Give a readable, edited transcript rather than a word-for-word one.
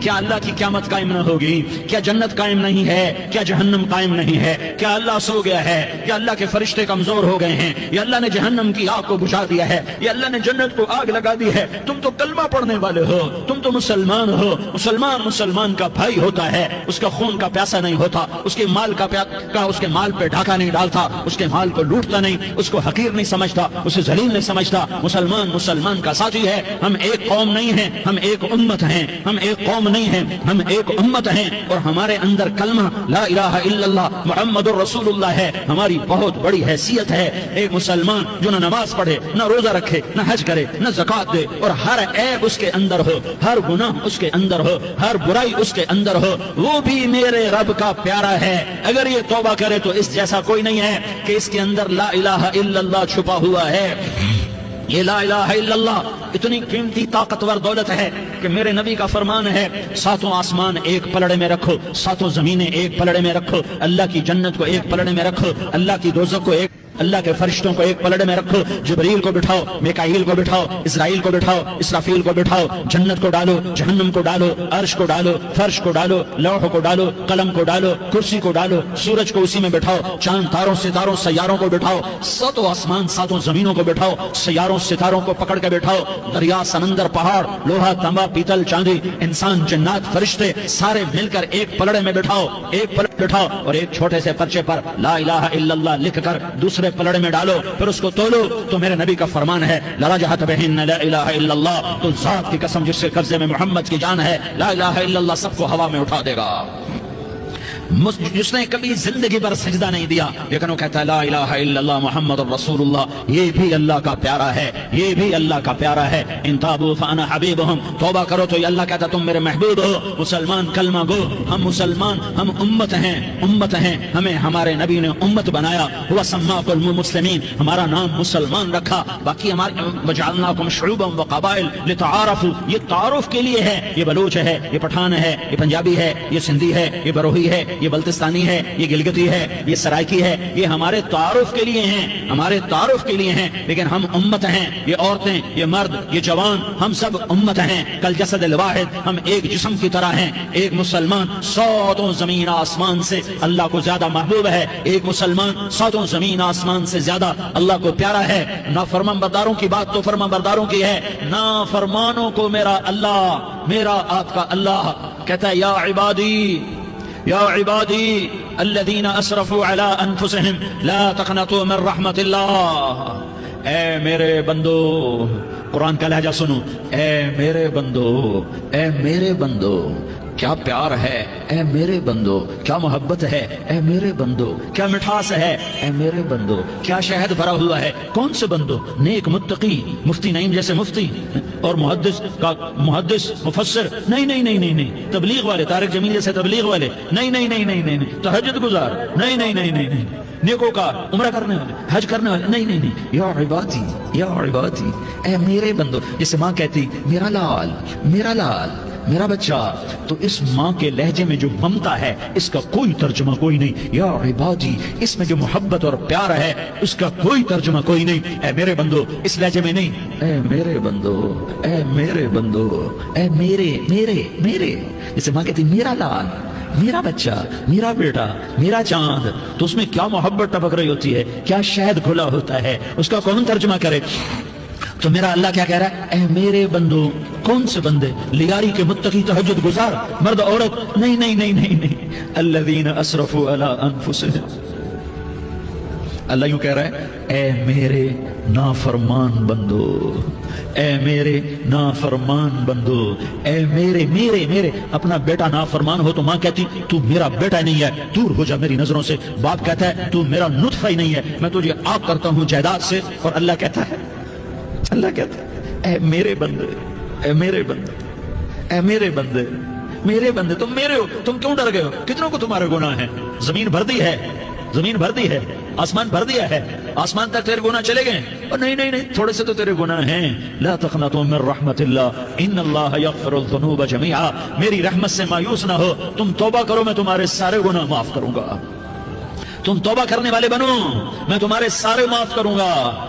کیا اللہ کی قیامت قائم نہ ہوگی؟ کیا جنت قائم نہیں ہے؟ کیا جہنم قائم نہیں ہے؟ کیا اللہ سو گیا ہے؟ یا اللہ کے فرشتے کمزور ہو گئے ہیں؟ یا اللہ نے جہنم کی آگ کو بجھا دیا ہے؟ یا اللہ نے جنت کو آگ لگا دی ہے؟ تم تو کلمہ پڑھنے والے ہو، تم تو مسلمان ہو۔ مسلمان کا بھائی ہوتا ہے، اس کا خون کا پیاسا نہیں ہوتا، اس کے مال اس کے مال پہ ڈھاکہ نہیں ڈالتا، اس کے مال کو لوٹتا نہیں، اس کو حقیر نہیں سمجھتا، اسے ذلیل نہیں سمجھتا۔ مسلمان کا ساتھی ہے۔ ہم ایک قوم نہیں ہیں، ہم ایک امت ہیں، ہم ایک قوم نہیں ہیں، ہم ایک امت ہیں، اور ہمارے اندر کلمہ لا الہ الا اللہ محمد الرسول اللہ ہے۔ ہماری بہت بڑی حیثیت ہے۔ ایک مسلمان جو نہ نماز پڑھے، نہ روزہ رکھے، نہ حج کرے، نہ زکوٰۃ دے، اور ہر عیب اس کے اندر ہو، ہر گناہ اس کے اندر ہو، ہر برائی اس کے اندر ہو، وہ بھی میرے رب کا پیارا ہے۔ اگر یہ توبہ کرے تو اس جیسا کوئی نہیں ہے کہ اس کے اندر لا الہ الا اللہ چھپا ہوا ہے۔ یہ لا الہ الا اللہ اتنی قیمتی طاقتور دولت ہے کہ میرے نبی کا فرمان ہے، ساتوں آسمان ایک پلڑے میں رکھو، ساتوں زمینیں ایک پلڑے میں رکھو، اللہ کی جنت کو ایک پلڑے میں رکھو، اللہ کی دوزخ کو ایک، اللہ کے فرشتوں کو ایک پلڑے میں رکھو، جبریل کو بٹھاؤ، میکائیل کو بٹھاؤ، اسرائیل کو بٹھاؤ، اسرافیل کو بٹھاؤ، جنت کو ڈالو، جہنم کو ڈالو، عرش کو ڈالو، فرش کو ڈالو، لوح کو ڈالو، قلم کو ڈالو، کرسی کو ڈالو، سورج کو اسی میں بٹھاؤ، چاند تاروں ستاروں سیاروں کو بٹھاؤ، ساتوں آسمان ساتوں زمینوں کو بٹھاؤ، سیاروں ستاروں کو پکڑ کے بٹھاؤ، دریا سمندر پہاڑ لوہا تانبا پیتل چاندی انسان جنات فرشتے سارے مل کر ایک پلڑے میں بٹھاؤ، ایک پلڑے بٹھاؤ، اور ایک چھوٹے سے پرچے پر لا الہ الا اللہ لکھ کر دوسرے پلڑے میں ڈالو، پھر اس کو تولو تو میرے نبی کا فرمان ہے لرجحت بہن لا الہ الا اللہ، تو ذات کی قسم جس کے قبضے میں محمد کی جان ہے، لا الہ الا اللہ سب کو ہوا میں اٹھا دے گا۔ جس نے کبھی زندگی پر سجدہ نہیں دیا لیکن وہ کہتا ہے لا الہ الا اللہ محمد الرسول اللہ، یہ بھی اللہ کا پیارا ہے، یہ بھی اللہ کا پیارا ہے۔ ان تابوا فانا حبیبہم، توبہ کرو تو یہ اللہ کہتا تم میرے محبوب ہو۔ مسلمان کلمہ گو، ہم مسلمان، ہم امت ہیں، ہمیں ہمارے نبی نے امت بنایا، هو سماکم المسلمین، ہمارا نام مسلمان رکھا، باقی ہمارے وجعلناکم شعوبا وقبائل لتعارفوا، یہ تعارف کے لیے ہے، یہ بلوچ ہے، یہ پٹھان ہے، یہ پنجابی ہے، یہ سندھی ہے، یہ بروہی ہے، یہ بلتستانی ہے، یہ گلگتی ہے، یہ سرائکی ہے، یہ ہمارے تعارف کے لیے ہیں، ہمارے تعارف کے لیے ہیں، لیکن ہم امت ہیں، یہ عورتیں، یہ مرد، یہ جوان، ہم سب امت ہیں، کل جسد الواحد، ہم ایک جسم کی طرح ہیں۔ ایک مسلمان ساتوں زمین آسمان سے اللہ کو زیادہ محبوب ہے، ایک مسلمان ساتوں زمین آسمان سے زیادہ اللہ کو پیارا ہے۔ نافرمان برداروں کی بات تو فرمان برداروں کی ہے، نافرمانوں کو میرا اللہ، میرا آپ کا اللہ کہتا ہے یا عبادی، یا عبادی الذین اسرفوا علی انفسہم لا تقنطوا من رحمت اللہ، اے میرے بندو، قرآن کا لہجہ سنو، اے میرے بندو، اے میرے بندو، کیا پیار ہے، اے میرے بندو، کیا محبت ہے، اے میرے بندو، کیا مٹھاس ہے، اے میرے بندو، کیا شہد بھرا ہوا ہے۔ کون سے بندو؟ نیک متقی، مفتی نعیم جیسے مفتی، اور محدث مفسر، نہیں، تبلیغ والے، طارق جمیل جیسے تبلیغ والے، نہیں، تہجد گزار، نہیں، نیکوکار، عمرہ کرنے والے، حج کرنے والے، نہیں، یا عبادی، یا عبادی، اے میرے بندو، جسے ماں کہتی میرا لال، میرا لال، میرا بچہ، تو اس ماں کے لہجے میں جو ممتا ہے اس کا کوئی ترجمہ کوئی نہیں۔ یا عبادی، اس میں جو محبت اور پیار ہے اس کا کوئی ترجمہ کوئی نہیں۔ اے میرے بندو، اس لہجے میں نہیں، اے میرے بندو، اے میرے بندو، اے میرے، جسے ماں کہتی میرا لال، میرا بچہ، میرا بیٹا، میرا چاند، تو اس میں کیا محبت ٹپک رہی ہوتی ہے، کیا شہد کھلا ہوتا ہے، اس کا کون ترجمہ کرے؟ تو میرا اللہ کیا کہہ رہا ہے؟ اے میرے بندو، کون سے بندے؟ لیاری کے متقی، تہجد گزار، مرد عورت، نہیں، الذین اسرفوا علی انفسہم، اللہ یوں کہہ رہا ہے اے میرے نافرمان بندو، اے میرے نافرمان بندو، اے میرے اپنا بیٹا نافرمان ہو تو ماں کہتی تو میرا بیٹا نہیں ہے، دور ہو جا میری نظروں سے۔ باپ کہتا ہے تو میرا نطفہ ہی نہیں ہے، میں تجھے آگ کرتا ہوں جائیداد سے، اور اللہ کہتا ہے اے میرے بندے، اے میرے بندے، اے میرے بندے، میرے بندے، تم میرے ہو، تم کیوں ڈر گئے ہو؟ کتنوں کو تمہارے گناہ ہیں؟ زمین بھر دی ہے، آسمان بھر دیا ہے، آسمان تک تیرے گناہ چلے گئے، اور نہیں، تھوڑے سے تو تیرے گناہ ہیں۔ لا تقنطوا من رحمت اللہ ان اللہ یغفر الذنوب جميعا، میری رحمت سے مایوس نہ ہو، تم توبہ کرو میں تمہارے سارے گناہ معاف کروں گا، تم توبہ کرنے والے بنو میں تمہارے سارے معاف کروں گا۔